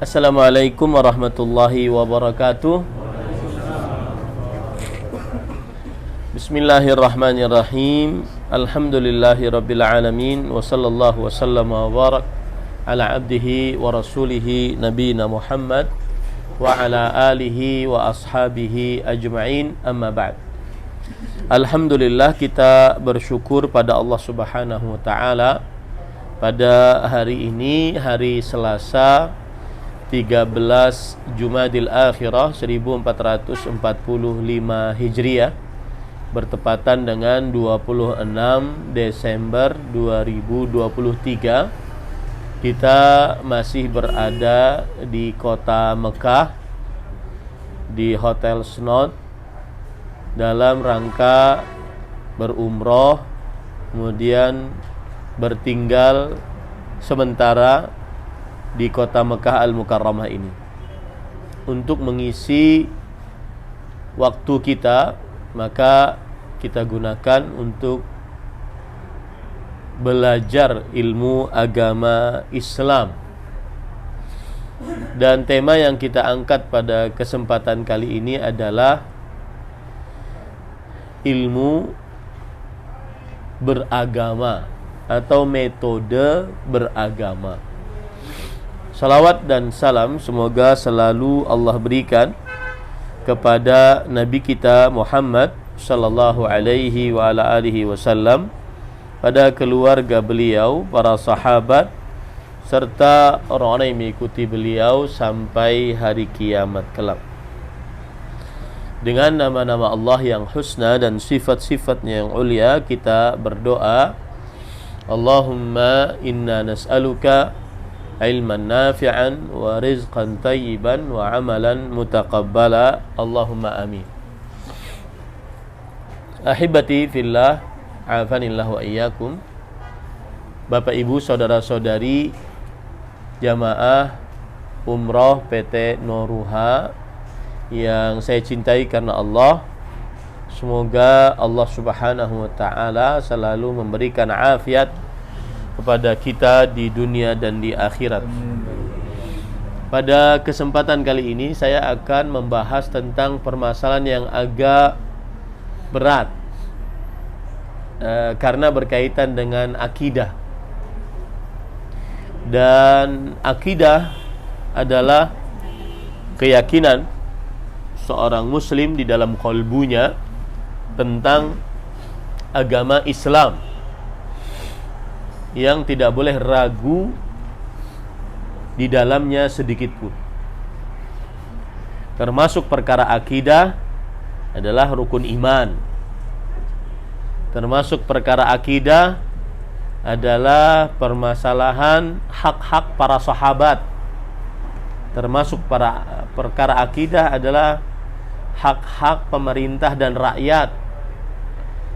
Assalamualaikum warahmatullahi wabarakatuh. Bismillahirrahmanirrahim. Alhamdulillahi rabbil alamin. Wa sallallahu wa sallama wa barak ala abdihi wa rasulihi nabiyina Muhammad wa ala alihi wa ashabihi ajma'in, amma ba'd. Alhamdulillah, kita bersyukur pada Allah subhanahu wa ta'ala pada hari ini, hari Selasa 13 Jumadil Akhirah 1445 Hijriah, bertepatan dengan 26 Desember 2023. Kita masih berada di kota Mekah, di Hotel Snod, dalam rangka berumroh, kemudian bertinggal sementara di kota Mekah Al-Mukarramah ini untuk mengisi waktu kita. Maka kita gunakan untuk belajar ilmu agama Islam. Dan tema yang kita angkat pada kesempatan kali ini adalah ilmu beragama atau metode beragama. Salawat dan salam semoga selalu Allah berikan kepada Nabi kita Muhammad sallallahu alaihi wa ala alihi wasallam, pada keluarga beliau, para sahabat, serta orang-orang yang mengikuti beliau sampai hari kiamat kelak. Dengan nama-nama Allah yang husna dan sifat-sifatnya yang ulia, kita berdoa, Allahumma inna nas'aluka ilman nafi'an wa rizqan tayyiban wa amalan mutaqabbala, Allahumma amin. Ahibati fillah, afanillah wa iyyakum. Bapak Ibu, saudara-saudari jamaah umroh PT Noruha yang saya cintai karena Allah, semoga Allah subhanahu wa ta'ala selalu memberikan afiat kepada kita di dunia dan di akhirat. Pada kesempatan kali ini saya akan membahas tentang permasalahan yang agak berat, karena berkaitan dengan akidah. Dan akidah adalah keyakinan seorang muslim di dalam qalbunya tentang agama Islam, yang tidak boleh ragu di dalamnya sedikit pun. Termasuk perkara akidah adalah rukun iman. Termasuk perkara akidah adalah permasalahan hak-hak para sahabat. Termasuk perkara akidah adalah hak-hak pemerintah dan rakyat.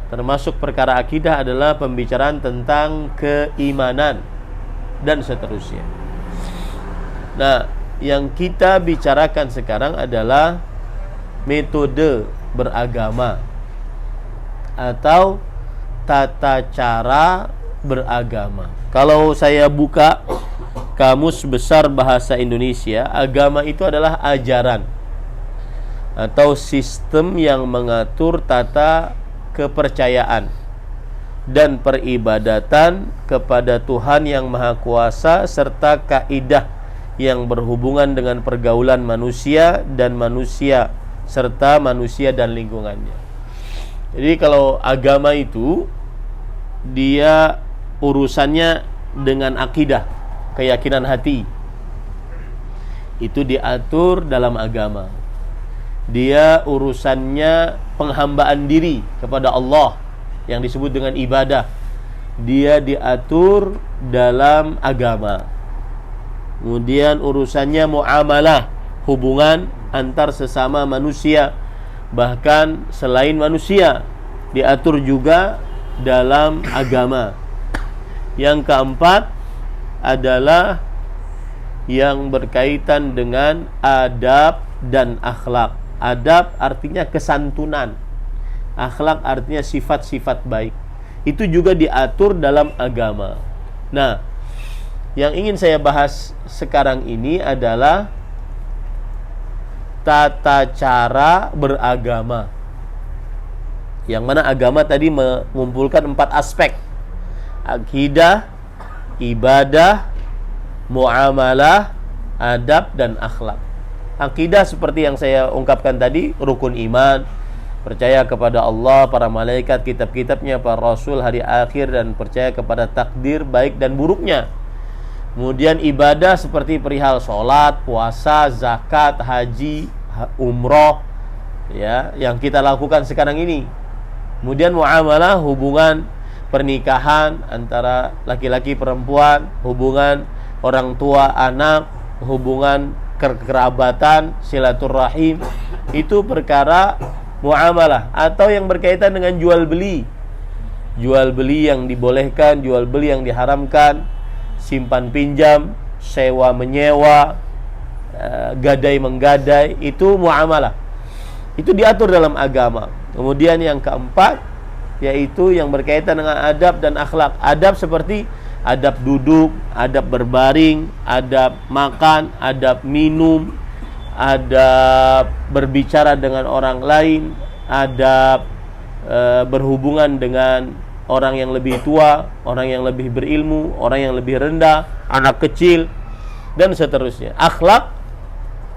Termasuk perkara akidah adalah pembicaraan tentang keimanan dan seterusnya. Nah, yang kita bicarakan sekarang adalah metode beragama atau tata cara beragama. Kalau saya buka Kamus Besar Bahasa Indonesia, agama itu adalah ajaran atau sistem yang mengatur tata kepercayaan dan peribadatan kepada Tuhan yang Maha Kuasa, serta kaidah yang berhubungan dengan pergaulan manusia dan manusia, serta manusia dan lingkungannya. Jadi kalau agama itu, dia urusannya dengan akidah, keyakinan hati. Itu diatur dalam agama. Dia urusannya penghambaan diri kepada Allah yang disebut dengan ibadah. Dia diatur dalam agama. Kemudian urusannya muamalah, hubungan antar sesama manusia, bahkan selain manusia, diatur juga dalam agama. Yang keempat adalah yang berkaitan dengan adab dan akhlak. Adab artinya kesantunan, akhlak artinya sifat-sifat baik. Itu juga diatur dalam agama. Nah, Yang ingin saya bahas sekarang ini adalah tata cara beragama. Yang mana agama tadi mengumpulkan 4 aspek: akidah, ibadah, muamalah, adab, dan akhlak. Akidah seperti yang saya ungkapkan tadi, rukun iman, percaya kepada Allah, para malaikat, kitab-kitabnya, para rasul, hari akhir, dan percaya kepada takdir baik dan buruknya. Kemudian ibadah seperti perihal sholat, puasa, zakat, haji, umroh, ya, yang kita lakukan sekarang ini. Kemudian muamalah, hubungan pernikahan antara laki-laki perempuan, hubungan orang tua anak, hubungan kekerabatan, silaturahim, itu perkara muamalah. Atau yang berkaitan dengan jual beli, jual beli yang dibolehkan, jual beli yang diharamkan, simpan pinjam, sewa menyewa, gadai menggadai, itu muamalah. Itu diatur dalam agama. Kemudian yang keempat, yaitu yang berkaitan dengan adab dan akhlak. Adab seperti adab duduk, adab berbaring, adab makan, adab minum, adab berbicara dengan orang lain, adab berhubungan dengan orang yang lebih tua, orang yang lebih berilmu, orang yang lebih rendah, anak kecil, dan seterusnya. Akhlak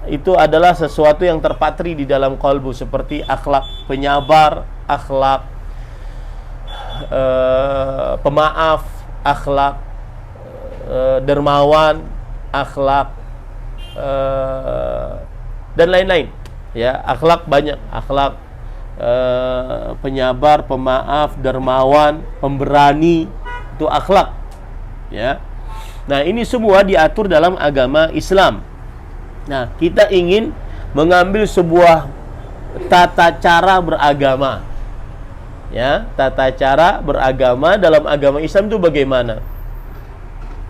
itu adalah sesuatu yang terpatri di dalam kalbu, seperti akhlak penyabar, akhlak pemaaf, akhlak dermawan, akhlak dan lain-lain. Ya, akhlak banyak, akhlak penyabar, pemaaf, dermawan, pemberani, itu akhlak. Ya. Nah, ini semua diatur dalam agama Islam. Nah, kita ingin mengambil sebuah tata cara beragama. Ya, tata cara beragama dalam agama Islam itu bagaimana?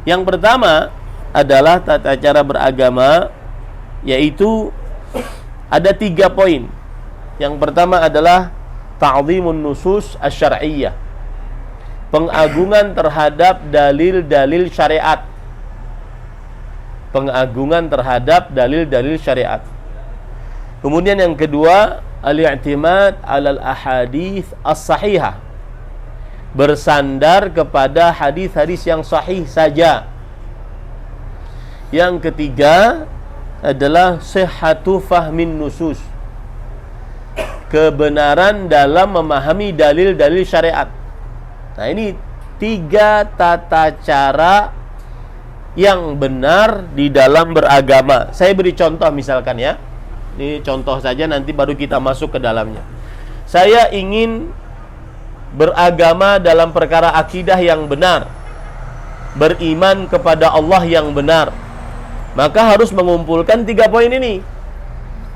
Yang pertama adalah tata cara beragama, yaitu ada 3 poin. Yang pertama adalah ta'zimun nusus asy-syar'iyyah, pengagungan terhadap dalil-dalil syariat. Pengagungan terhadap dalil-dalil syariat. Kemudian yang kedua, al-i'timad 'alal ahadits as-sahihah, bersandar kepada hadis-hadis yang sahih saja. Yang ketiga adalah sihhatu fahmin nusus, kebenaran dalam memahami dalil-dalil syariat. Nah, ini 3 tata cara yang benar di dalam beragama. Saya beri contoh misalkan ya. Ini contoh saja, nanti baru kita masuk ke dalamnya. Saya ingin beragama dalam perkara akidah yang benar, beriman kepada Allah yang benar, maka harus mengumpulkan 3 poin ini.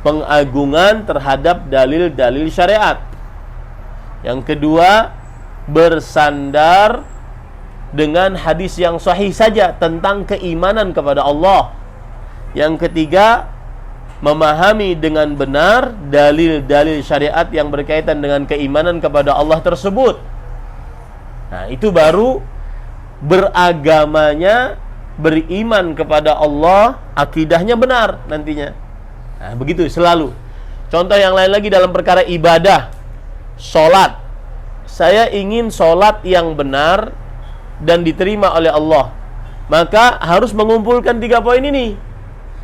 Pengagungan terhadap dalil-dalil syariat. Yang kedua, bersandar dengan hadis yang sahih saja tentang keimanan kepada Allah. Yang ketiga, memahami dengan benar dalil-dalil syariat yang berkaitan dengan keimanan kepada Allah tersebut. Nah, itu baru beragamanya, beriman kepada Allah, akidahnya benar nantinya. Nah, begitu selalu. Contoh yang lain lagi dalam perkara ibadah, sholat. Saya ingin sholat yang benar dan diterima oleh Allah, maka harus mengumpulkan 3 poin ini.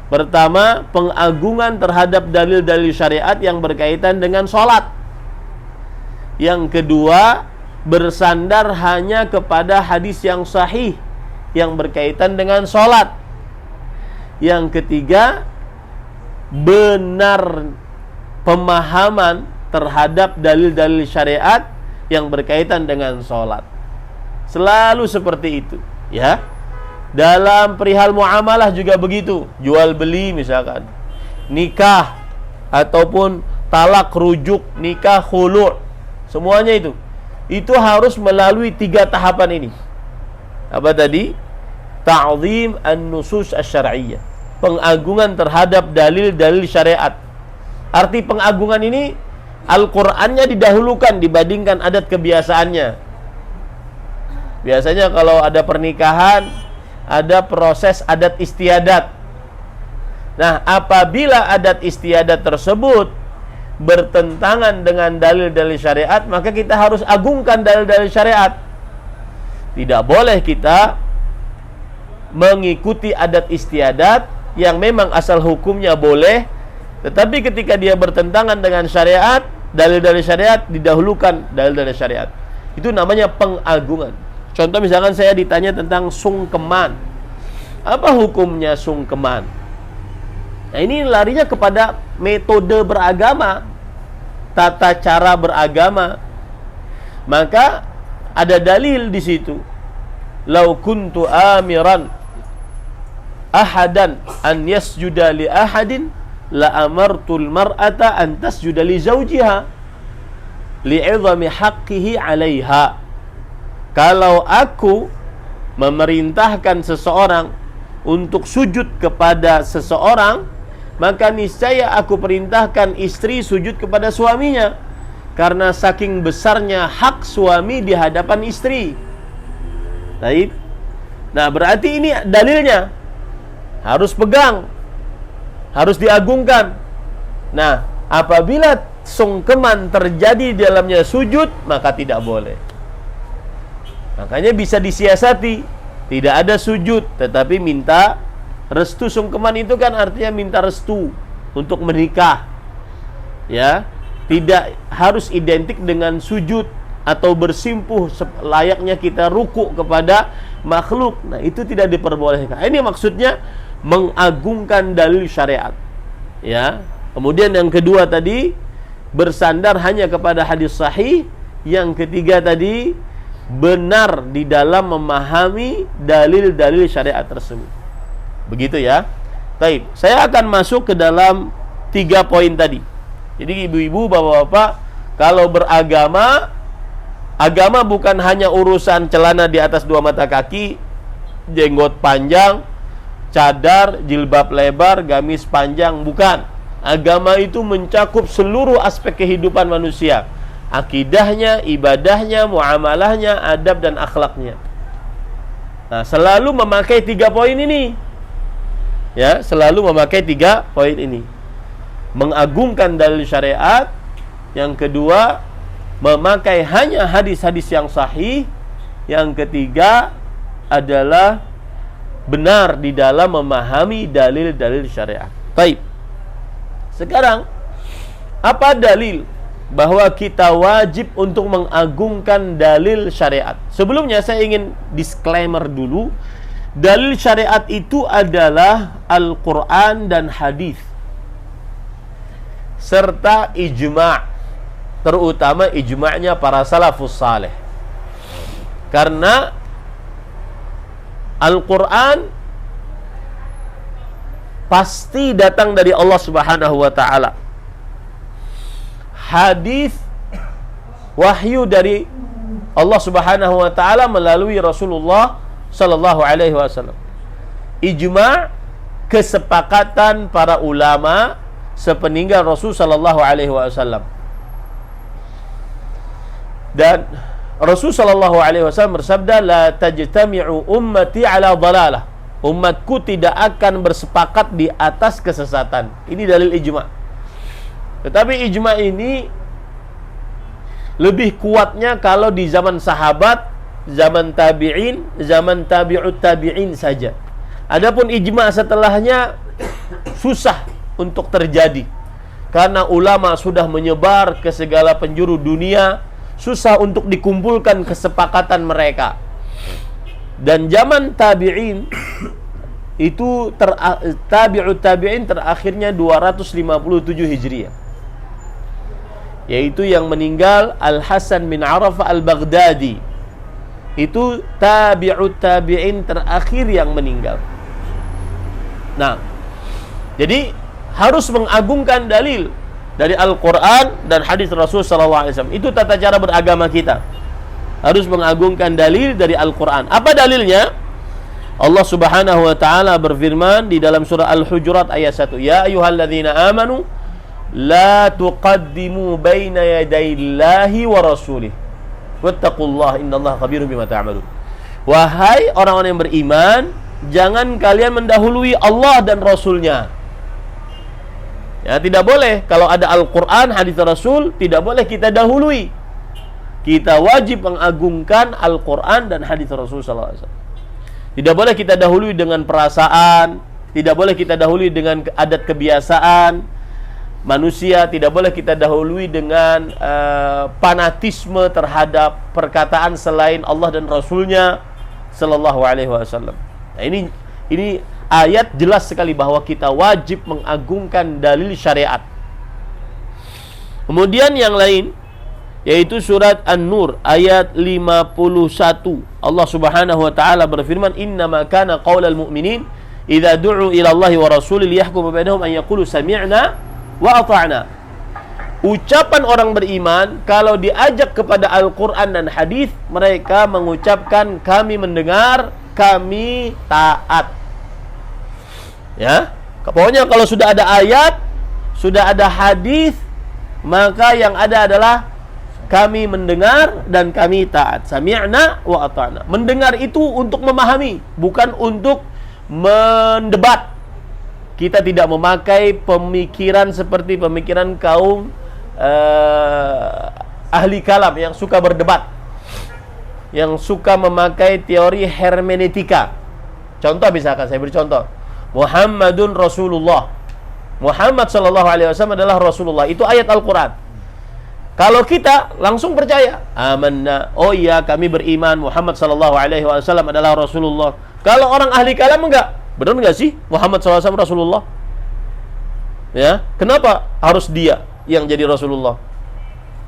Pertama, pengagungan terhadap dalil-dalil syariat yang berkaitan dengan sholat. Yang kedua, bersandar hanya kepada hadis yang sahih yang berkaitan dengan sholat. Yang ketiga, benar pemahaman terhadap dalil-dalil syariat yang berkaitan dengan sholat. Selalu seperti itu, ya. Dalam perihal muamalah juga begitu. Jual beli misalkan, nikah ataupun talak, rujuk, nikah, khulu', semuanya itu harus melalui 3 tahapan ini. Apa tadi? Ta'zim an-nusus asy-syar'iyyah, pengagungan terhadap dalil-dalil syariat. Arti pengagungan ini, Al-Qur'annya didahulukan dibandingkan adat kebiasaannya. Biasanya kalau ada pernikahan, ada proses adat istiadat. Nah, apabila adat istiadat tersebut bertentangan dengan dalil-dalil syariat, maka kita harus agungkan dalil-dalil syariat. Tidak boleh kita mengikuti adat istiadat yang memang asal hukumnya boleh, tetapi ketika dia bertentangan dengan syariat, dalil-dalil syariat didahulukan dalil-dalil syariat. Itu namanya pengagungan. Contoh misalkan saya ditanya tentang sungkeman. Apa hukumnya sungkeman? Nah, ini larinya kepada metode beragama, tata cara beragama. Maka ada dalil di situ. Lau kuntu amiran ahadan an yasjuda li ahadin la amartul mar'ata an tasjuda li zawjiha li'idhami haqqihi 'alaiha. Kalau aku memerintahkan seseorang untuk sujud kepada seseorang, maka niscaya aku perintahkan istri sujud kepada suaminya, karena saking besarnya hak suami di hadapan istri. Baik. Nah, berarti ini dalilnya harus pegang, harus diagungkan. Nah, apabila sungkeman terjadi di dalamnya sujud, maka tidak boleh. Makanya bisa disiasati, tidak ada sujud, tetapi minta restu. Sungkeman itu kan artinya minta restu untuk menikah. Ya, tidak harus identik dengan sujud atau bersimpuh layaknya kita ruku kepada makhluk. Nah, itu tidak diperbolehkan. Ini maksudnya mengagungkan dalil syariat. Ya. Kemudian yang kedua tadi, bersandar hanya kepada hadis sahih. Yang ketiga tadi, benar di dalam memahami dalil-dalil syariat tersebut. Begitu ya. Baik, saya akan masuk ke dalam 3 poin tadi. Jadi ibu-ibu, bapak-bapak, kalau beragama, agama bukan hanya urusan celana di atas 2 mata kaki, jenggot panjang, cadar, jilbab lebar, gamis panjang, bukan. Agama itu mencakup seluruh aspek kehidupan manusia. Akidahnya, ibadahnya, muamalahnya, adab dan akhlaknya. Nah, selalu memakai 3 poin ini. Ya, selalu memakai 3 poin ini. Mengagungkan dalil syariat. Yang kedua, memakai hanya hadis-hadis yang sahih. Yang ketiga adalah benar di dalam memahami dalil-dalil syariat. Baik. Sekarang, apa dalil bahwa kita wajib untuk mengagungkan dalil syariat? Sebelumnya saya ingin disclaimer dulu. Dalil syariat itu adalah Al-Quran dan hadis serta ijma', terutama ijma'nya para salafus saleh. Karena Al-Quran pasti datang dari Allah Subhanahu wa ta'ala. Hadis wahyu dari Allah Subhanahu wa ta'ala melalui Rasulullah sallallahu alaihi wasallam. Ijma', kesepakatan para ulama sepeninggal Rasul sallallahu alaihi wasallam. Dan Rasul sallallahu alaihi wasallam bersabda, la tajtami'u ummati ala dhalalah. Umatku tidak akan bersepakat di atas kesesatan. Ini dalil ijma'. Tetapi ijma' ini lebih kuatnya kalau di zaman sahabat, zaman tabi'in, zaman tabi'ut tabi'in saja. Adapun ijma' setelahnya susah untuk terjadi. Karena ulama sudah menyebar ke segala penjuru dunia, susah untuk dikumpulkan kesepakatan mereka. Dan zaman tabi'in itu tabi'ut tabi'in terakhirnya 257 Hijriah. Yaitu yang meninggal Al-Hasan bin Arafah Al-Baghdadi. Itu tabi'ut tabi'in terakhir yang meninggal. Nah, jadi harus mengagungkan dalil dari Al-Quran dan hadis Rasul SAW. Itu tata cara beragama kita. Harus mengagungkan dalil dari Al-Quran. Apa dalilnya? Allah Subhanahu wa ta'ala berfirman di dalam surah Al-Hujurat ayat 1. Ya ayyuhalladzina amanu la tuqaddimu baina yadayillahi wa rasulih wattaqullaha innallaha khabirum bima ta'malun. Wahai orang-orang yang beriman, jangan kalian mendahului Allah dan Rasulnya. Ya, tidak boleh. Kalau ada Al-Quran, hadis Rasul, tidak boleh kita dahului. Kita wajib mengagungkan Al-Quran dan hadis Rasul SAW. Tidak boleh kita dahului dengan perasaan, tidak boleh kita dahului dengan adat kebiasaan manusia, tidak boleh kita dahului dengan fanatisme terhadap perkataan selain Allah dan Rasulnya Sallallahu Alaihi Wasallam. Nah, ini ayat jelas sekali bahwa kita wajib mengagungkan dalil syariat. Kemudian yang lain, yaitu surat An-Nur ayat 51. Allah Subhanahu wa taala berfirman, "Innama kana qaulal mu'minin idza du'u ila Allahi wa rasulih liyahkuma bainahum an yaqulu sami'na wa ata'na." Ucapan orang beriman kalau diajak kepada Al-Qur'an dan hadis, mereka mengucapkan kami mendengar, kami taat. Ya, pokoknya kalau sudah ada ayat, sudah ada hadis, maka yang ada adalah kami mendengar dan kami taat. Sami'na wa ata'na. Mendengar itu untuk memahami, bukan untuk mendebat. Kita tidak memakai pemikiran seperti pemikiran kaum ahli kalam yang suka berdebat, yang suka memakai teori hermeneutika. Contoh, misalkan saya beri contoh, Muhammadun Rasulullah, Muhammad sallallahu alaihi wasallam adalah Rasulullah. Itu ayat Al-Quran. Kalau kita langsung percaya, amanna, oh iya kami beriman Muhammad sallallahu alaihi wasallam adalah Rasulullah. Kalau orang ahli kalam enggak, benar enggak sih Muhammad sallallahu alaihi wasallam Rasulullah? Ya, kenapa harus dia yang jadi Rasulullah?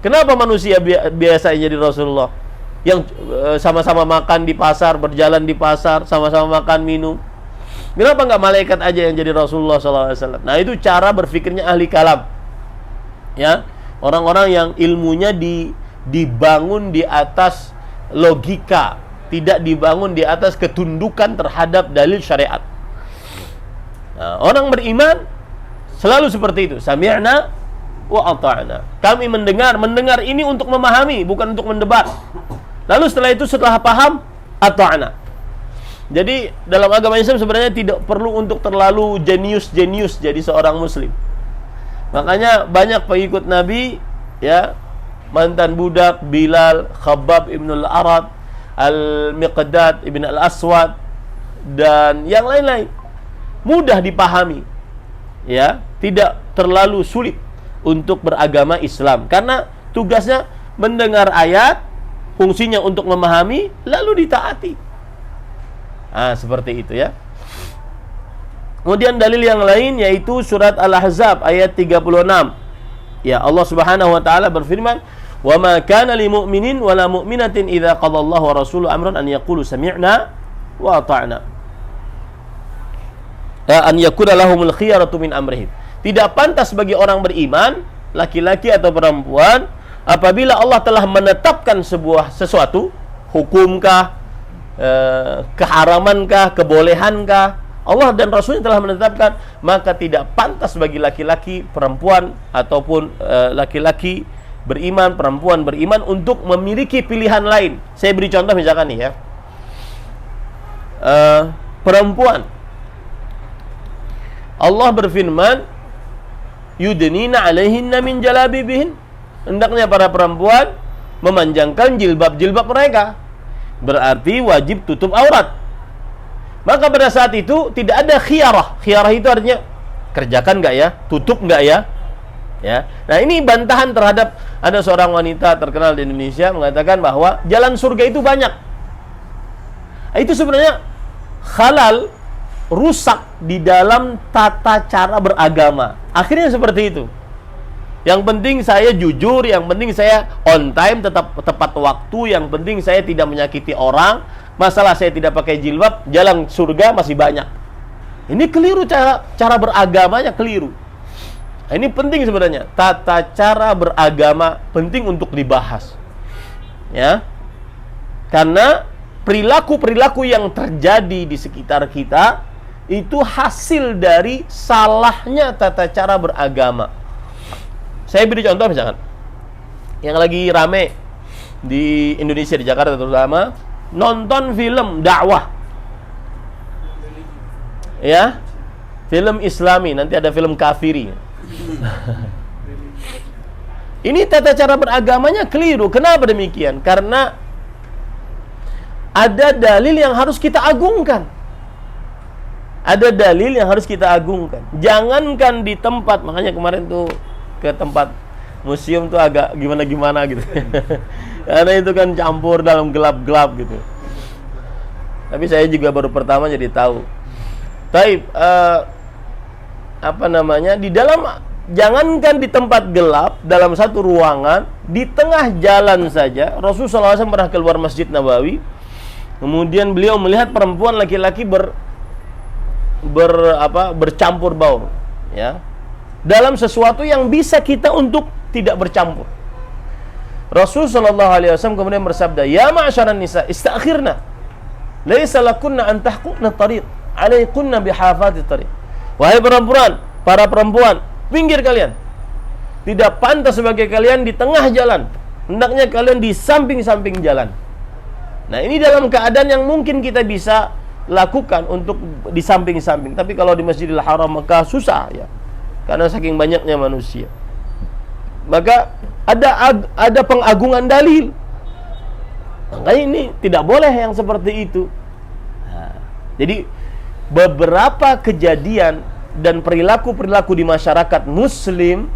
Kenapa manusia biasa yang jadi Rasulullah? Yang sama-sama makan di pasar, berjalan di pasar, sama-sama makan minum. Kenapa enggak malaikat aja yang jadi Rasulullah sallallahu alaihi wasallam? Nah, itu cara berpikirnya ahli kalam. Ya. Orang-orang yang ilmunya dibangun di atas logika, tidak dibangun di atas ketundukan terhadap dalil syariat. Nah, orang beriman selalu seperti itu. Sami'na wa ata'na. Kami mendengar ini untuk memahami, bukan untuk mendebat. Lalu setelah itu, setelah paham, ata'na. Jadi dalam agama Islam sebenarnya tidak perlu untuk terlalu jenius jadi seorang muslim. Makanya banyak pengikut Nabi, ya, mantan budak Bilal, Khabbab ibn al-Arad, Al-Miqdad ibn al-Aswad, dan yang lain-lain, mudah dipahami, ya, tidak terlalu sulit untuk beragama Islam, karena tugasnya mendengar ayat, fungsinya untuk memahami, lalu ditaati. Seperti itu, ya. Kemudian dalil yang lain yaitu surat Al-Ahzab ayat 36. Ya, Allah Subhanahu wa taala berfirman, "Wa ma kana lil mu'minin wa la mu'minatin idza qadallahu wa rasuluhu amran an yaqulu sami'na wa ata'na." An yakuna lahumul khiyaratu min amrihim. Tidak pantas bagi orang beriman, laki-laki atau perempuan, apabila Allah telah menetapkan sesuatu, hukumkah, keharamankah, kebolehankah, Allah dan Rasulnya telah menetapkan, maka tidak pantas bagi laki-laki, perempuan, ataupun laki-laki beriman, perempuan beriman untuk memiliki pilihan lain. Saya beri contoh misalkan nih, ya, perempuan, Allah berfirman, yudnina alaihinna min jalabibihin. Hendaknya para perempuan memanjangkan jilbab-jilbab mereka. Berarti wajib tutup aurat. Maka pada saat itu tidak ada khiyarah. Khiyarah itu artinya kerjakan enggak ya, tutup enggak ya. Ya. Nah, ini bantahan terhadap ada seorang wanita terkenal di Indonesia mengatakan bahwa jalan surga itu banyak. Itu sebenarnya halal, rusak di dalam tata cara beragama. Akhirnya seperti itu. Yang penting saya jujur, yang penting saya on time, tetap tepat waktu, yang penting saya tidak menyakiti orang. Masalah saya tidak pakai jilbab, jalan surga masih banyak. Ini keliru, cara beragamanya keliru. Ini penting sebenarnya. Tata cara beragama penting untuk dibahas. Ya. Karena perilaku-perilaku yang terjadi di sekitar kita itu hasil dari salahnya tata cara beragama. Saya beri contoh misalkan, yang lagi rame di Indonesia, di Jakarta terutama, nonton film dakwah. Ya, film Islami, nanti ada film kafiri. Ini tata cara beragamanya keliru. Kenapa demikian? Karena ada dalil yang harus kita agungkan. Ada dalil yang harus kita agungkan. Jangankan di tempat, makanya kemarin tuh ke tempat museum tuh agak gimana-gimana gitu. Karena itu kan campur dalam gelap-gelap gitu. Tapi saya juga baru pertama jadi tahu. Taib, di dalam, jangankan di tempat gelap, dalam satu ruangan, di tengah jalan saja, Rasulullah SAW pernah keluar Masjid Nabawi, kemudian beliau melihat perempuan laki-laki bercampur baur, ya, dalam sesuatu yang bisa kita untuk tidak bercampur. Rasulullah SAW kemudian bersabda, "Ya ma'asyaran nisa, istakhirna, laisa lakunna an tahquna tariq, alaikunna bihafati tariq." Wahai perempuan, para perempuan, pinggir kalian. Tidak pantas sebagai kalian di tengah jalan. Hendaknya kalian di samping-samping jalan. Nah, ini dalam keadaan yang mungkin kita bisa lakukan untuk di samping-samping. Tapi kalau di Masjidil Haram Mekah susah ya. Karena saking banyaknya manusia. Maka ada pengagungan dalil. Makanya ini tidak boleh yang seperti itu. Nah, jadi beberapa kejadian dan perilaku-perilaku di masyarakat muslim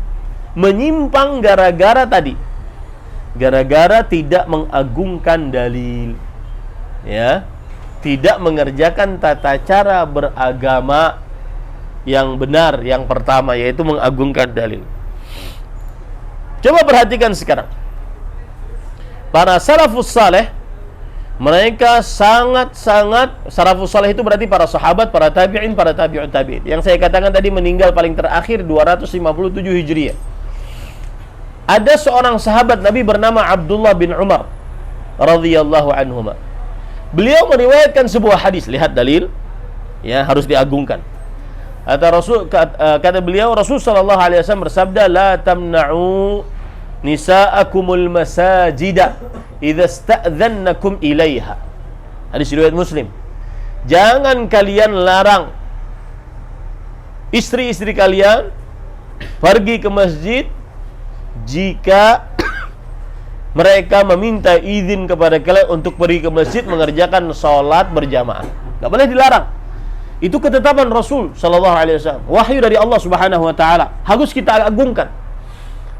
menyimpang gara-gara tadi. Gara-gara tidak mengagungkan dalil. Ya. Tidak mengerjakan tata cara beragama yang benar, yang pertama, yaitu mengagungkan dalil. Coba perhatikan sekarang. Para salafus saleh, mereka sangat-sangat, salafus saleh itu berarti para sahabat, para tabi'in, para tabi'ut tabi'in. Yang saya katakan tadi meninggal paling terakhir 257 Hijriah. Ada seorang sahabat Nabi bernama Abdullah bin Umar radhiyallahu anhuma. Beliau meriwayatkan sebuah hadis, lihat dalil, ya, harus diagungkan. Kata beliau, Rasul sallallahu alaihi wasallam bersabda, "La tamna'u nisa'akumul masajida idza sta'dzannakum ilaiha." Hadis riwayat Muslim. Jangan kalian larang istri-istri kalian pergi ke masjid jika mereka meminta izin kepada kalian untuk pergi ke masjid mengerjakan sholat berjamaah. Gak boleh dilarang. Itu ketetapan Rasul sallallahu alaihi wasallam. Wahyu dari Allah Subhanahu wa taala. Harus kita agungkan.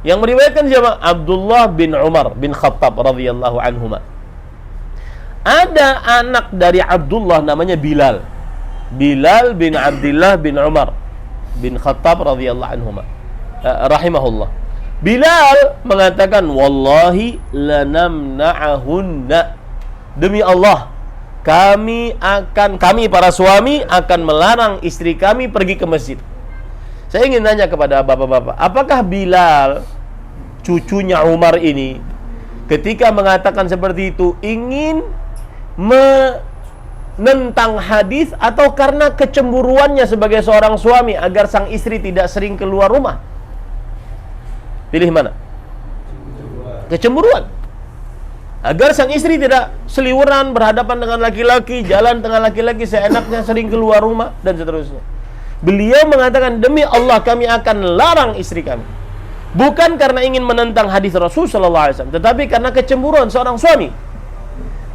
Yang meriwayatkan siapa? Abdullah bin Umar bin Khattab radhiyallahu anhuma. Ada anak dari Abdullah namanya Bilal. Bilal bin Abdullah bin Umar bin Khattab radhiyallahu anhuma. Rahimahullah. Bilal mengatakan, "Wallahi lanamna'ahunna." Demi Allah, kami para suami akan melarang istri kami pergi ke masjid. Saya ingin nanya kepada bapak-bapak, apakah Bilal, cucunya Umar ini, ketika mengatakan seperti itu ingin menentang hadis atau karena kecemburuannya sebagai seorang suami agar sang istri tidak sering keluar rumah? Pilih mana? Kecemburuan. Agar sang istri tidak seliweran berhadapan dengan laki-laki, jalan dengan laki-laki seenaknya, sering keluar rumah, dan seterusnya. Beliau mengatakan, demi Allah kami akan larang istri kami. Bukan karena ingin menentang hadis Rasul sallallahu alaihi wasallam, tetapi karena kecemburuan seorang suami.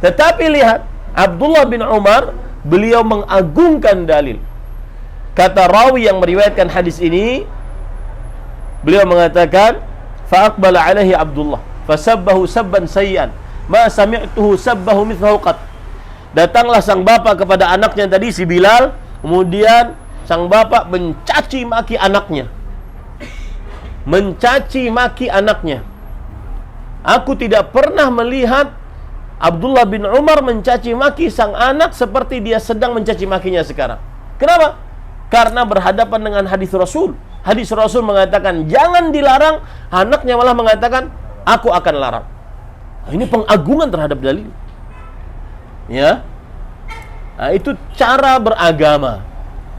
Tetapi lihat, Abdullah bin Umar, beliau mengagungkan dalil. Kata rawi yang meriwayatkan hadis ini, beliau mengatakan, "Fa aqbala alaihi Abdullah, fasabbahu sabban sayyan, ma sami'tuhu sabbahu mithlahu qat." Datanglah sang bapak kepada anaknya tadi, si Bilal. Kemudian sang bapak mencaci maki anaknya. Mencaci maki anaknya. Aku tidak pernah melihat Abdullah bin Umar mencaci maki sang anak seperti dia sedang mencaci makinya sekarang. Kenapa? Karena berhadapan dengan hadis Rasul. Hadis Rasul mengatakan jangan dilarang, anaknya malah mengatakan aku akan larang. Ini pengagungan terhadap dalil. Ya. Nah, itu cara beragama.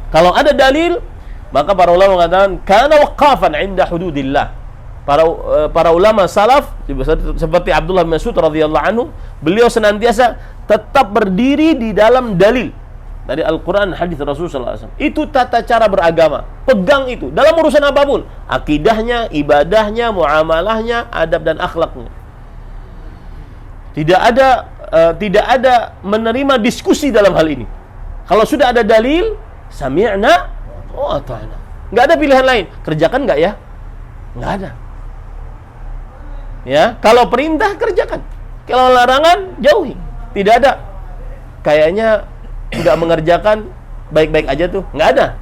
Kalau ada dalil, maka para ulama mengatakan kana waqafan 'inda hududillah. Para ulama salaf seperti Abdullah bin Mas'ud radhiyallahu anhu, beliau senantiasa tetap berdiri di dalam dalil. dari Al-Quran, hadis Rasulullah SAW. Itu tata cara beragama. Pegang itu dalam urusan apapun, akidahnya, ibadahnya, muamalahnya, adab dan akhlaknya. Tidak ada menerima diskusi dalam hal ini. Kalau sudah ada dalil, sami'na wa ata'na. Nggak ada pilihan lain. Kerjakan nggak ya? Nggak ada. Ya, kalau perintah kerjakan, kalau larangan jauhi. Tidak ada. Kayaknya nggak mengerjakan, baik-baik aja tuh, nggak ada.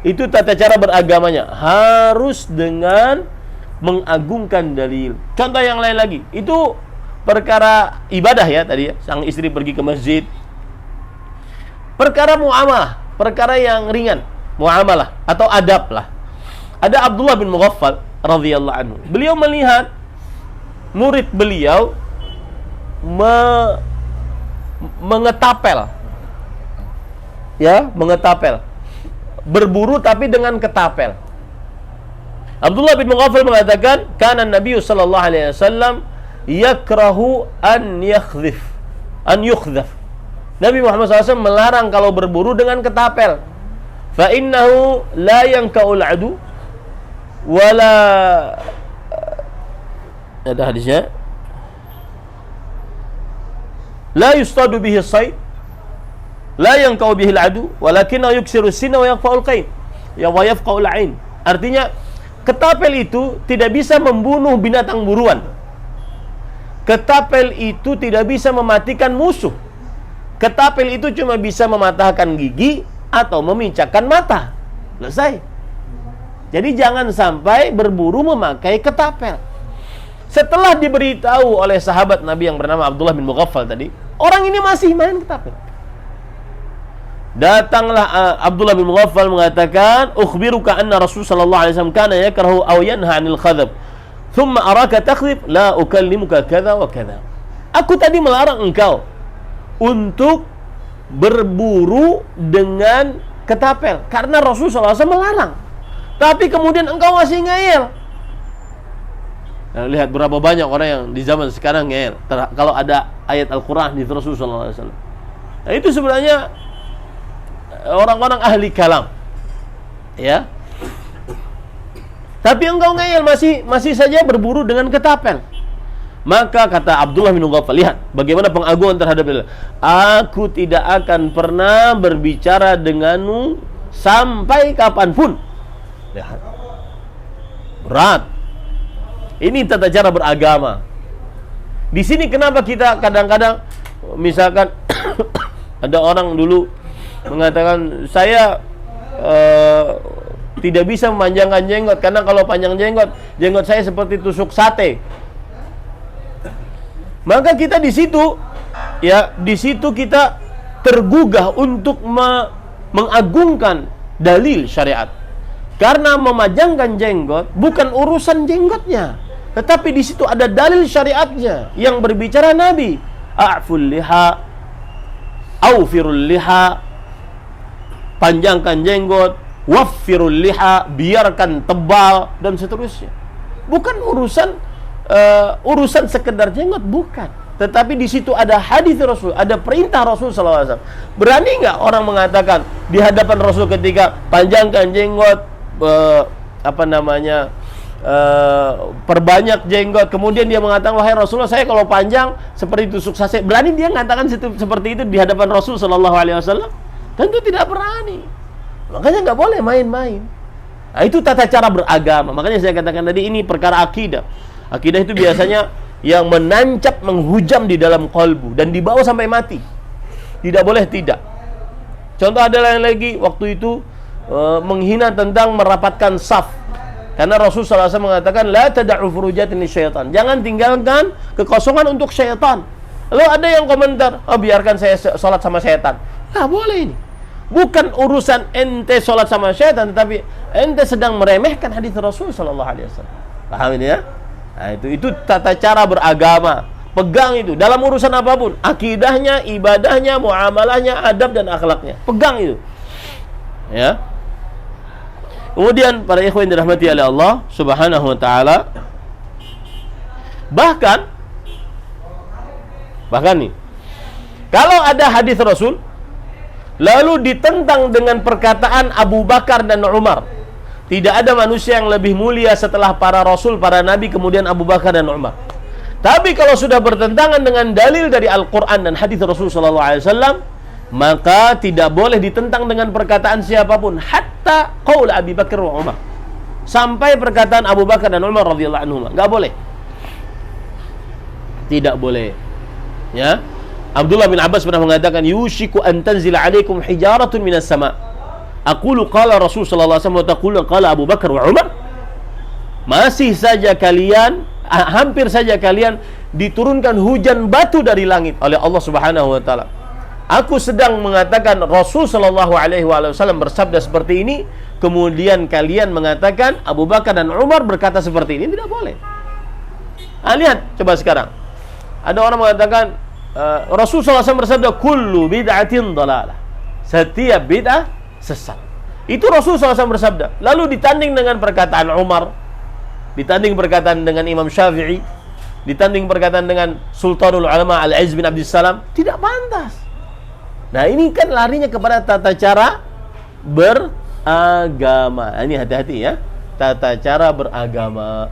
Itu tata cara beragamanya, harus dengan mengagungkan dalil. Contoh yang lain lagi, itu perkara ibadah ya tadi ya, sang istri pergi ke masjid. Perkara muamalah, perkara yang ringan, muamalah atau adab lah. Ada Abdullah bin Mughaffal radhiyallahu anhu. Beliau melihat murid beliau mengetapel. Ya, mengetapel. Berburu tapi dengan ketapel. Abdullah bin Mughaffal mengatakan, "Kana Nabi sallallahu alaihi wasallam yakrahu an yukhdhaf." Nabi Muhammad SAW melarang kalau berburu dengan ketapel. Fa innahu la yanka'ul adu wala, ada hadisnya, la yustadu bihi as-sayd la yanka'u bihi al-adu walakinnahu yuksiru as-sinna wa yaqfa'ul qain ya wa yafqa'ul 'ain. Artinya ketapel itu tidak bisa membunuh binatang buruan. Ketapel itu tidak bisa mematikan musuh. Ketapel itu cuma bisa mematahkan gigi atau memicahkan mata. Selesai. Jadi jangan sampai berburu memakai ketapel. Setelah diberitahu oleh sahabat Nabi yang bernama Abdullah bin Mughaffal tadi, orang ini masih main ketapel. Datanglah Abdullah bin Mughaffal mengatakan, "Ukhbiruka anna Rasul sallallahu alaihi wasallam kana yakrahu aw yanha 'anil khadhab. Thumma araka takhdhib, la ukallimuka kadza wa kadza." Aku tadi melarang engkau untuk berburu dengan ketapel karena Rasul sallallahu alaihi wasallam melarang. Tapi kemudian engkau masih ngeyel. Nah, lihat berapa banyak orang yang di zaman sekarang ngeyel kalau ada ayat Al-Quran di Rasul sallallahu alaihi wasallam. Nah, itu sebenarnya orang-orang ahli kalam. Ya. Tapi engkau ngeyel, masih saja berburu dengan ketapel. Maka kata Abdullah bin Mughaffal, lihat bagaimana pengagungan terhadap Allah. Aku tidak akan pernah berbicara denganmu sampai kapanpun. Lihat. Berat. Ini tata cara beragama. Di sini kenapa kita kadang-kadang misalkan ada orang dulu mengatakan, saya tidak bisa memanjangkan jenggot karena kalau panjang jenggot saya seperti tusuk sate. Maka kita di situ kita tergugah untuk mengagungkan dalil syariat. Karena memajangkan jenggot bukan urusan jenggotnya, tetapi di situ ada dalil syariatnya yang berbicara Nabi. A'ful liha, aufirul liha, panjangkan jenggot, waffirul liha, biarkan tebal, dan seterusnya. Bukan urusan sekedar jenggot, bukan. Tetapi di situ ada hadis Rasul, ada perintah Rasul SAW. Berani nggak orang mengatakan di hadapan Rasul ketika panjangkan jenggot, perbanyak jenggot, kemudian dia mengatakan, wahai Rasulullah, saya kalau panjang seperti tusuk sate. Berani dia mengatakan seperti itu di hadapan Rasul SAW? Tentu tidak berani. Makanya nggak boleh main-main. Nah, itu tata cara beragama. Makanya saya katakan tadi, ini perkara akidah. Akidah itu biasanya yang menancap, menghujam di dalam qalbu dan dibawa sampai mati. Tidak boleh tidak. Contoh ada lain lagi, waktu itu menghina tentang merapatkan saf. Karena Rasulullah SAW mengatakan, la tada'u furujatin lisyaitan. Jangan tinggalkan kekosongan untuk syaitan. Lalu ada yang komentar, oh biarkan saya sholat sama syaitan. Nah, boleh ini. Bukan urusan ente sholat sama syaitan, tetapi ente sedang meremehkan hadis Rasul SAW. Paham ini ya? Nah, itu tata cara beragama. Pegang itu dalam urusan apapun, akidahnya, ibadahnya, muamalahnya, adab dan akhlaknya. Pegang itu. Ya. Kemudian para ikhwan dirahmati oleh Allah Subhanahu wa taala, bahkan nih, kalau ada hadis Rasul lalu ditentang dengan perkataan Abu Bakar dan Umar. Tidak ada manusia yang lebih mulia setelah para rasul, para nabi, kemudian Abu Bakar dan Umar. Tapi kalau sudah bertentangan dengan dalil dari Al-Quran dan hadis Rasulullah SAW, maka tidak boleh ditentang dengan perkataan siapapun, hatta qaul Abi Bakar wa Umar, sampai perkataan Abu Bakar dan Umar radhiyallahu anhum. Enggak boleh. Tidak boleh. Ya. Abdullah bin Abbas pernah mengatakan, yushiku an tanzila alaikum hijaratun minas sama. Aqulu qala Rasul sallallahu alaihi wasallam wa taqulu qala Abu Bakar wa Umar. Masih saja kalian, hampir saja kalian diturunkan hujan batu dari langit oleh Allah Subhanahu wa taala. Aku sedang mengatakan Rasul sallallahu alaihi wasallam bersabda seperti ini, kemudian kalian mengatakan Abu Bakar dan Umar berkata seperti ini. Tidak boleh. Lihat coba sekarang. Ada orang mengatakan Rasul SAW bersabda, kullu bid'atin dalalah. Setiap bid'ah sesat. Itu Rasul SAW bersabda. Lalu ditanding dengan perkataan Umar, ditanding perkataan dengan Imam Syafi'i, ditanding perkataan dengan Sultanul Ulama Al-Aziz bin Abdussalam. Tidak pantas. Nah, ini kan larinya kepada tata cara beragama. Ini hati-hati ya. Tata cara beragama,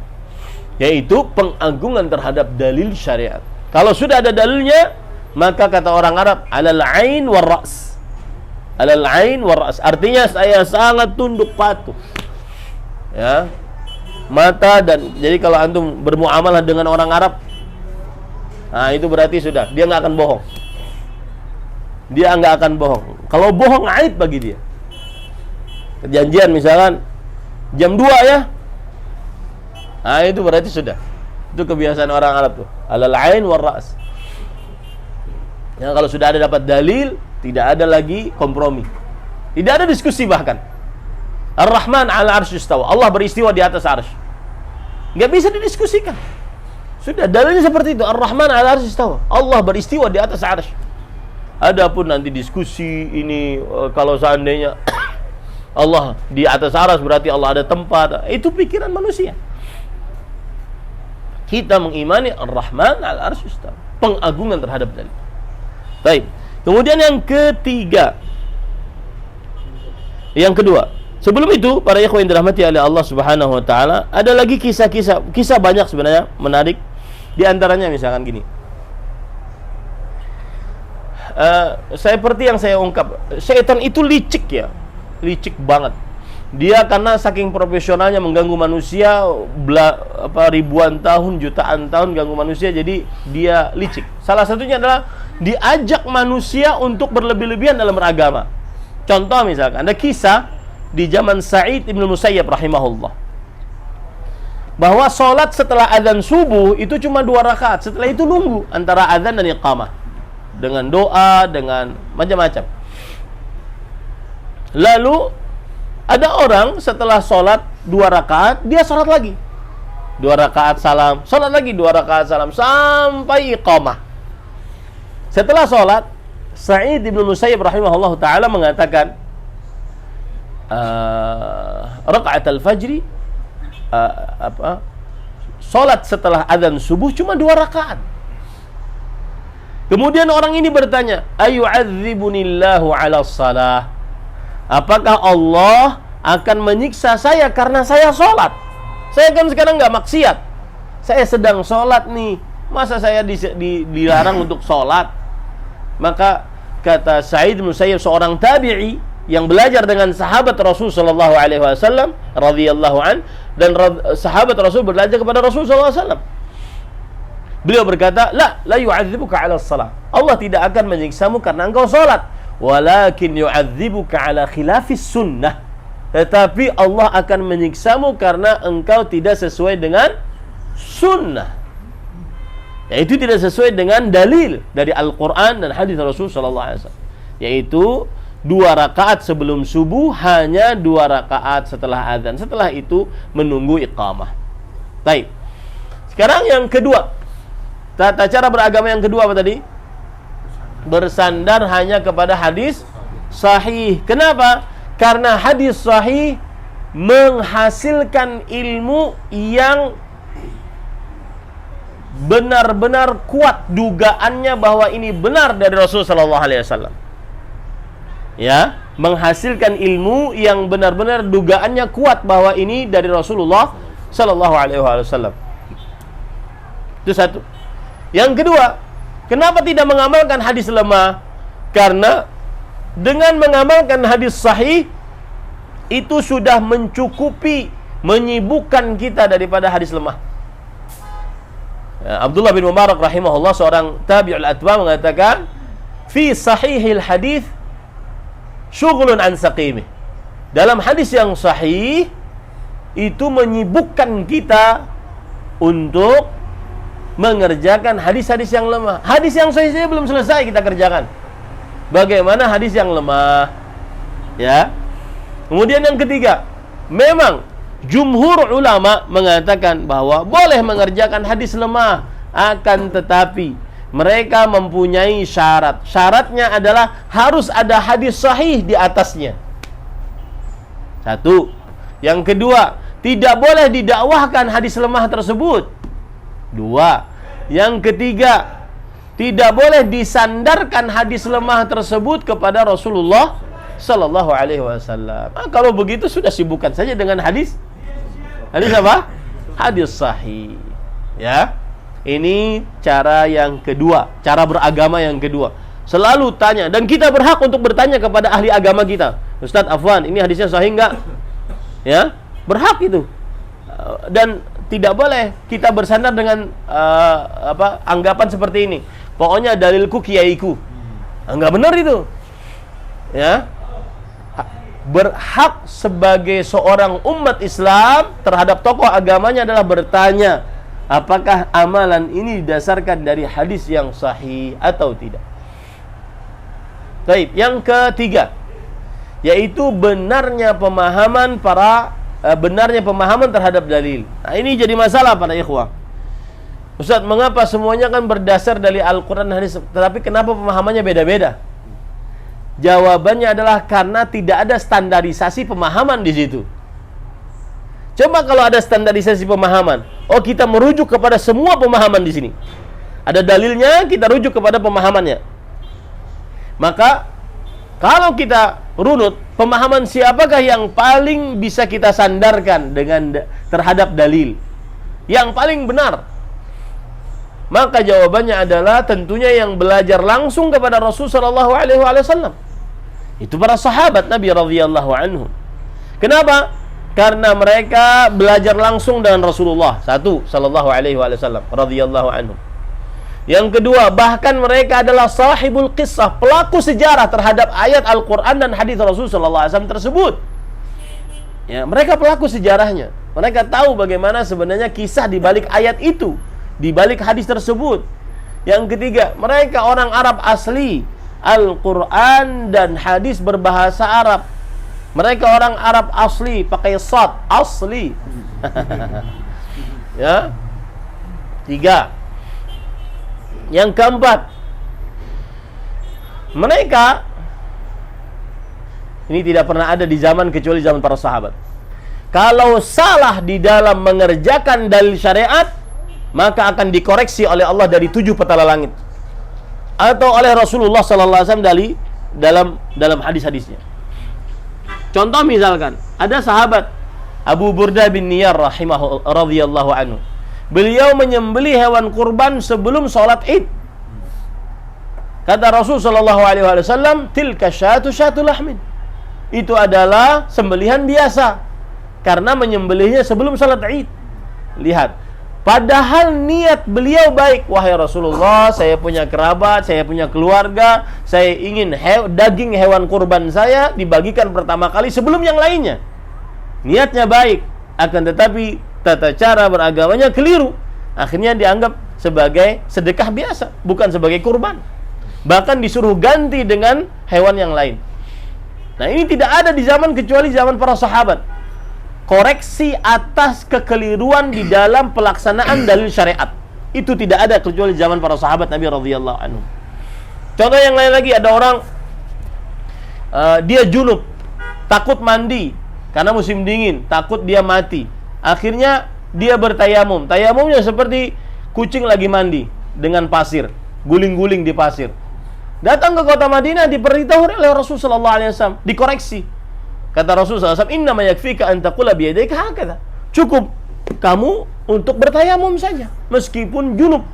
yaitu pengagungan terhadap dalil syariat. Kalau sudah ada dalilnya, maka kata orang Arab, alal ain war ra's. Alal ain war ra's. Artinya saya sangat tunduk patuh. Ya. Mata dan jadi kalau antum bermuamalah dengan orang Arab, nah itu berarti sudah dia nggak akan bohong. Dia nggak akan bohong. Kalau bohong aib bagi dia. Perjanjian misalkan jam 2 ya. Nah itu berarti sudah. Itu kebiasaan orang Arab tuh. Alal ain war ra's. Ya, kalau sudah ada dapat dalil, tidak ada lagi kompromi. Tidak ada diskusi bahkan. Ar-Rahman 'ala 'arsy istawa. Allah beristiwa di atas 'arsy. Enggak bisa didiskusikan. Sudah dalilnya seperti itu. Ar-Rahman 'ala 'arsy istawa. Allah beristiwa di atas 'arsy. Adapun nanti diskusi ini kalau seandainya Allah di atas 'arsy berarti Allah ada tempat. Itu pikiran manusia. Kita mengimani Ar-Rahman 'ala 'arsy istawa. Pengagungan terhadap dalil. Baik. Kemudian yang ketiga. Yang kedua, sebelum itu para ikhwan yang dirahmati oleh Allah Subhanahu wa taala, ada lagi kisah banyak sebenarnya menarik. Di antaranya misalkan gini. Seperti yang saya ungkap, setan itu licik ya. Licik banget. Dia karena saking profesionalnya mengganggu manusia ribuan tahun, jutaan tahun ganggu manusia, jadi dia licik. Salah satunya adalah diajak manusia untuk berlebih-lebihan dalam beragama. Contoh misalkan ada kisah di zaman Sa'id ibn Musayyab rahimahullah, bahwa sholat setelah adzan subuh itu cuma 2 rakaat. Setelah itu nunggu antara adzan dan iqamah dengan doa, dengan macam-macam. Lalu ada orang setelah sholat 2 rakaat, dia sholat lagi 2 rakaat salam, sholat lagi 2 rakaat salam sampai iqamah. Setelah sholat, Sa'id ibn Musayyab rahimahullah ta'ala mengatakan, rakaat al-fajri, sholat setelah adzan subuh cuma 2 rakaat. Kemudian orang ini bertanya, ayu'adzibunillahu ala salah. Apakah Allah akan menyiksa saya karena saya sholat? Saya kan sekarang nggak maksiat. Saya sedang sholat nih. Masa saya dilarang untuk sholat? Maka kata Sa'id bin Musayyib, seorang tabi'i yang belajar dengan sahabat Rasul sallallahu alaihi wasallam radhiyallahu an, dan sahabat Rasul belajar kepada Rasul sallallahu alaihi wasallam. Beliau berkata, la yu'adzibuka 'ala shalah. Allah tidak akan menyiksamu karena engkau sholat. Walakin yu'adzibuka 'ala khilafis sunnah. Tetapi Allah akan menyiksamu karena engkau tidak sesuai dengan sunnah. Yaitu tidak sesuai dengan dalil dari Al-Quran dan hadis Rasul sallallahu alaihi wasallam. Yaitu 2 rakaat sebelum subuh, hanya 2 rakaat setelah azan. Setelah itu menunggu iqamah. Baik. Sekarang yang kedua. Tata cara beragama yang kedua apa tadi? Bersandar hanya kepada hadis sahih. Kenapa? Karena hadis sahih menghasilkan ilmu yang benar-benar kuat dugaannya bahwa ini benar dari Rasul sallallahu alaihi wasallam. ya, menghasilkan ilmu yang benar-benar dugaannya kuat bahwa ini dari Rasulullah sallallahu alaihi wasallam. Itu satu. Yang kedua, kenapa tidak mengamalkan hadis lemah? Karena dengan mengamalkan hadis sahih itu sudah mencukupi, menyibukkan kita daripada hadis lemah. Abdullah bin Mubarak rahimahullah, seorang tabi'ul atba, mengatakan, fi sahihil hadis syughlun an saqimih. Dalam hadis yang sahih itu menyibukkan kita untuk mengerjakan hadis-hadis yang lemah. Hadis yang sahih saja belum selesai kita kerjakan, bagaimana hadis yang lemah? Ya. Kemudian yang ketiga, memang jumhur ulama mengatakan bahwa boleh mengerjakan hadis lemah, akan tetapi mereka mempunyai syarat. Syaratnya adalah harus ada hadis sahih di atasnya. Satu. Yang kedua, tidak boleh didakwahkan hadis lemah tersebut. Dua. Yang ketiga, tidak boleh disandarkan hadis lemah tersebut kepada Rasulullah sallallahu alaihi wasallam. Kalau begitu sudah sibukkan saja dengan hadis apa? Hadis sahih. Ya. Ini cara yang kedua, cara beragama yang kedua. Selalu tanya, dan kita berhak untuk bertanya kepada ahli agama kita. Ustadz Afwan, ini hadisnya sahih enggak? Ya, berhak itu. Dan tidak boleh kita bersandar dengan anggapan seperti ini. Pokoknya dalilku kiaiku. Enggak benar itu. Ya. Berhak sebagai seorang umat Islam terhadap tokoh agamanya adalah bertanya, apakah amalan ini didasarkan dari hadis yang sahih atau tidak. Baik, yang ketiga, yaitu benarnya pemahaman terhadap dalil. Nah, ini jadi masalah para ikhwah. Ustaz, mengapa semuanya kan berdasar dari Al-Quran dan hadis, tetapi kenapa pemahamannya beda-beda? Jawabannya adalah karena tidak ada standarisasi pemahaman di situ. Coba kalau ada standarisasi pemahaman, kita merujuk kepada semua pemahaman di sini. Ada dalilnya, kita rujuk kepada pemahamannya. Maka kalau kita runut, pemahaman siapakah yang paling bisa kita sandarkan terhadap dalil yang paling benar? Maka jawabannya adalah tentunya yang belajar langsung kepada Rasul sallallahu alaihi wasallam. Itu para sahabat Nabi radhiyallahu anhum. Kenapa? Karena mereka belajar langsung dengan Rasulullah sallallahu alaihi wasallam radhiyallahu anhum. Yang kedua, bahkan mereka adalah sahibul qissah, pelaku sejarah terhadap ayat Al-Quran dan hadis Rasul sallallahu alaihi wasallam tersebut. Ya, mereka pelaku sejarahnya. Mereka tahu bagaimana sebenarnya kisah di balik ayat itu, di balik hadis tersebut. Yang ketiga, mereka orang Arab asli. Al-Quran dan hadis berbahasa Arab. Mereka orang Arab asli, pakai sad, asli. Ya. Tiga. Yang keempat, mereka ini tidak pernah ada di zaman kecuali zaman para sahabat. Kalau salah di dalam mengerjakan dalil syariat, maka akan dikoreksi oleh Allah dari 7 petala langit, atau oleh Rasulullah sallallahu alaihi wasallam dalam hadis-hadisnya. Contoh misalkan, ada sahabat Abu Burdah bin Niyar radhiyallahu anhu. Beliau menyembelih hewan kurban sebelum sholat Id. Kata Rasul sallallahu alaihi wasallam, tilka syatu lahmin. Itu adalah sembelihan biasa karena menyembelihnya sebelum sholat Id. Lihat, padahal niat beliau baik. Wahai Rasulullah, saya punya kerabat, saya punya keluarga, saya ingin daging hewan kurban saya dibagikan pertama kali sebelum yang lainnya. Niatnya baik, akan tetapi tata cara beragamanya keliru. Akhirnya dianggap sebagai sedekah biasa, bukan sebagai kurban. Bahkan disuruh ganti dengan hewan yang lain. Nah, ini tidak ada di zaman kecuali zaman para sahabat. Koreksi atas kekeliruan di dalam pelaksanaan dalil syariat itu tidak ada kecuali zaman para sahabat Nabi radhiyallahu anhu. Contoh yang lain lagi, ada orang dia junub, takut mandi karena musim dingin, takut dia mati. Akhirnya dia bertayamum. Tayamumnya seperti kucing lagi mandi dengan pasir, guling-guling di pasir. Datang ke kota Madinah diberitahu oleh Rasulullah SAW, dikoreksi. Kata Rasulullah SAW, "Inna ma yakfika an taqula bi yadayka hakadha." Cukup kamu untuk bertayamum saja meskipun junub.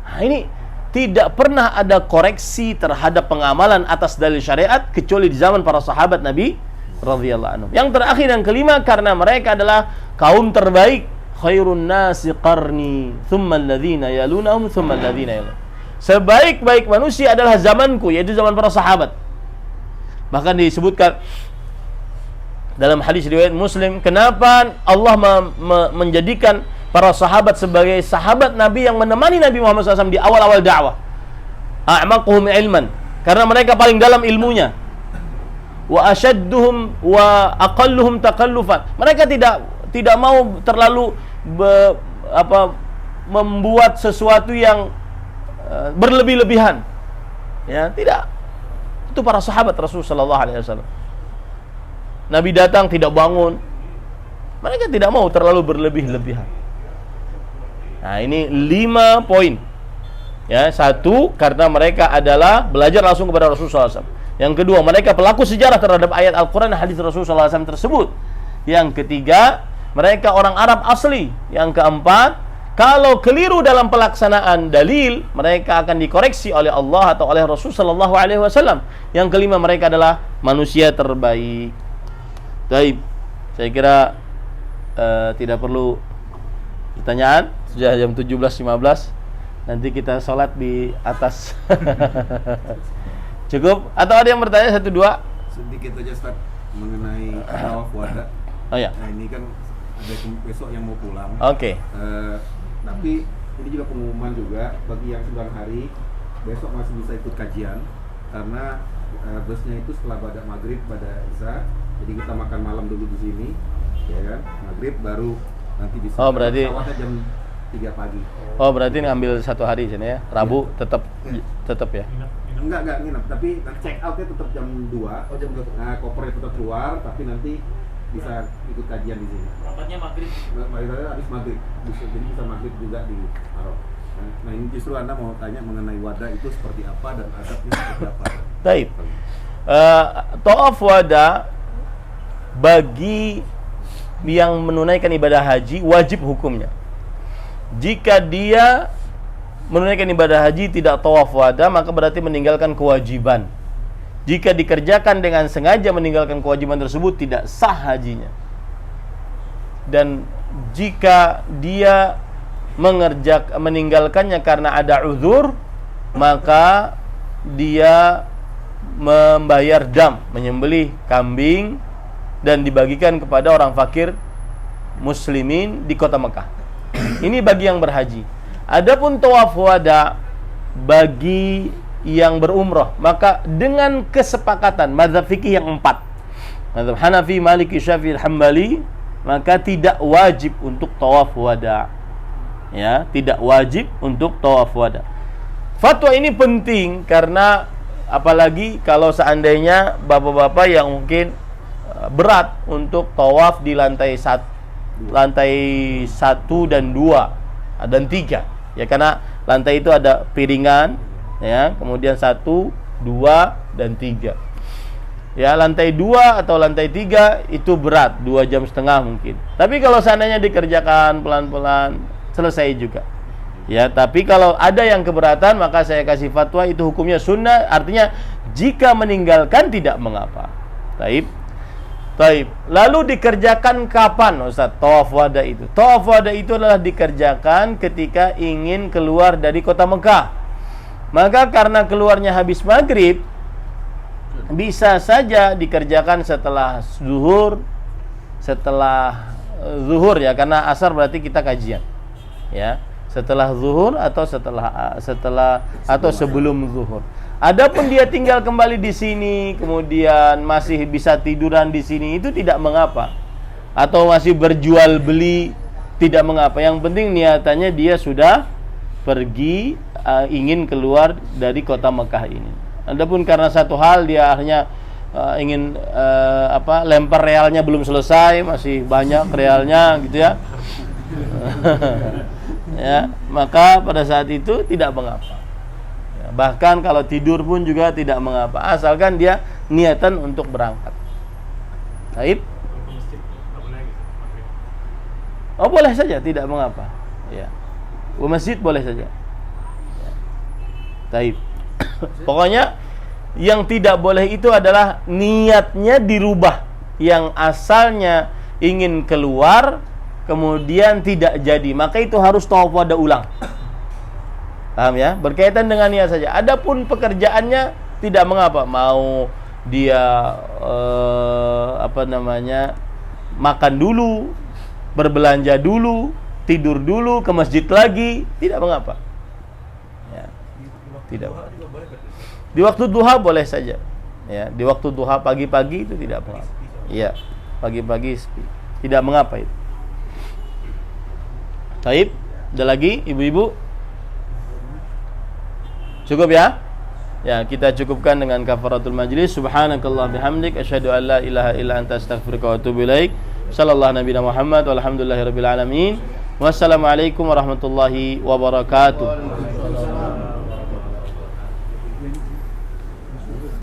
Nah, ini tidak pernah ada koreksi terhadap pengamalan atas dalil syariat kecuali di zaman para sahabat Nabi radhiyallahu anhum. Yang terakhir, yang kelima, karena mereka adalah kaum terbaik. Khairun nasi qarni, thumma alladhina yalunahum, thumma alladhina yalunahum. Sebaik-baik manusia adalah zamanku, yaitu zaman para sahabat. Bahkan disebutkan dalam hadis riwayat Muslim, kenapa Allah menjadikan para sahabat sebagai sahabat Nabi yang menemani Nabi Muhammad SAW di awal-awal dakwah. A'maquhum ilman, karena mereka paling dalam ilmunya. Wa asyadduhum wa aqalluhum takallufan. Mereka tidak mau terlalu membuat sesuatu yang berlebih-lebihan. Ya, tidak. Itu para sahabat Rasulullah sallallahu alaihi wasallam. Nabi datang tidak bangun. Mereka tidak mau terlalu berlebih-lebihan. Nah, ini 5 poin. Ya, 1, karena mereka adalah belajar langsung kepada Rasulullah SAW. Yang kedua, mereka pelaku sejarah terhadap ayat Al-Quran dan hadis Rasulullah SAW tersebut. Yang ketiga, mereka orang Arab asli. Yang keempat, kalau keliru dalam pelaksanaan dalil, mereka akan dikoreksi oleh Allah atau oleh Rasulullah SAW. Yang kelima, mereka adalah manusia terbaik. Baik, saya kira tidak perlu pertanyaan. Sudah jam 17.15. Nanti kita sholat di atas. Cukup? Atau ada yang bertanya 1, 2? Sedikit aja Ustaz mengenai tawaf wada. Oh ya. Nah, ini kan ada besok yang mau pulang. Oke. Tapi ini juga pengumuman juga bagi yang 9 hari besok masih bisa ikut kajian karena busnya itu setelah pada maghrib pada isya. Jadi kita makan malam dulu di sini, ya kan? Maghrib baru nanti bisa. Oh, berarti pesawatnya jam 3 pagi. Oh, berarti ngambil 1 hari sini ya. Rabu tetap ya. Enggak nginep, tapi check outnya tetap jam 2. Oh, jam 2. Nah, kopernya tetap keluar, tapi nanti bisa ikut kajian di sini. Berangkatnya maghrib. Maghribnya habis maghrib, jadi bisa maghrib juga di Marok. Nah, ini justru Anda mau tanya mengenai wada itu seperti apa dan adabnya seperti apa. Baik. Tawaf wada bagi yang menunaikan ibadah haji wajib hukumnya. Jika dia menunaikan ibadah haji tidak tawaf wada, maka berarti meninggalkan kewajiban. Jika dikerjakan dengan sengaja meninggalkan kewajiban tersebut, tidak sah hajinya. Dan jika dia meninggalkannya karena ada uzur, maka dia membayar dam, menyembelih kambing dan dibagikan kepada orang fakir muslimin di kota Mekah. Ini bagi yang berhaji. Adapun tawaf wada bagi yang berumrah, maka dengan kesepakatan mazhab fikih yang 4, mazhab Hanafi, Maliki, Syafi'i, Hambali, maka tidak wajib untuk tawaf wada. Ya, tidak wajib untuk tawaf wada. Fatwa ini penting karena apalagi kalau seandainya bapak-bapak yang mungkin berat untuk tawaf di lantai 1 dan 2 dan 3. Ya, karena lantai itu ada piringan, ya, kemudian 1, 2, dan 3. Ya, lantai 2 atau lantai 3 itu berat, 2,5 jam mungkin. Tapi kalau seandainya dikerjakan pelan-pelan, selesai juga. Ya, tapi kalau ada yang keberatan, maka saya kasih fatwa itu hukumnya sunnah, artinya jika meninggalkan tidak mengapa. Taib. Lalu dikerjakan kapan, Ustaz? Tawaf wada itu. Tawaf wada itu adalah dikerjakan ketika ingin keluar dari kota Mekah. Maka karena keluarnya habis maghrib, bisa saja dikerjakan setelah zuhur, ya, karena asar berarti kita kajian. Ya, setelah zuhur atau atau sebelum zuhur. Adapun dia tinggal kembali di sini, kemudian masih bisa tiduran di sini, itu tidak mengapa. Atau masih berjual beli, tidak mengapa. Yang penting niatannya dia sudah pergi, ingin keluar dari kota Mekah ini. Adapun karena satu hal dia akhirnya ingin lempar realnya belum selesai, masih banyak realnya gitu ya. Ya, maka pada saat itu tidak mengapa. Ya, Bahkan kalau tidur pun juga tidak mengapa, asalkan dia niatan untuk berangkat. Baik. Oh, boleh saja, tidak mengapa. Ya. Ke masjid boleh saja. Ya. Baik. Pokoknya yang tidak boleh itu adalah niatnya dirubah. Yang asalnya ingin keluar kemudian tidak jadi, maka itu harus tawaf wada ulang. Paham ya? Berkaitan dengan niat saja. Adapun pekerjaannya tidak mengapa, mau dia makan dulu, berbelanja dulu, tidur dulu, ke masjid lagi, tidak mengapa. Ya. Tidak. Di waktu duha boleh saja. Ya, di waktu duha pagi-pagi itu tidak mengapa. Iya, pagi-pagi tidak mengapa itu. Baik, ada lagi ibu-ibu? Cukup ya? Ya, kita cukupkan dengan kafaratul majlis. Subhanakallah bihamdik asyhadu an la ilaha illa anta astaghfiruka wa atubu ilaik. Sallallahu nabiyana Muhammad walhamdulillahirabbil alamin. Wassalamualaikum warahmatullahi wabarakatuh.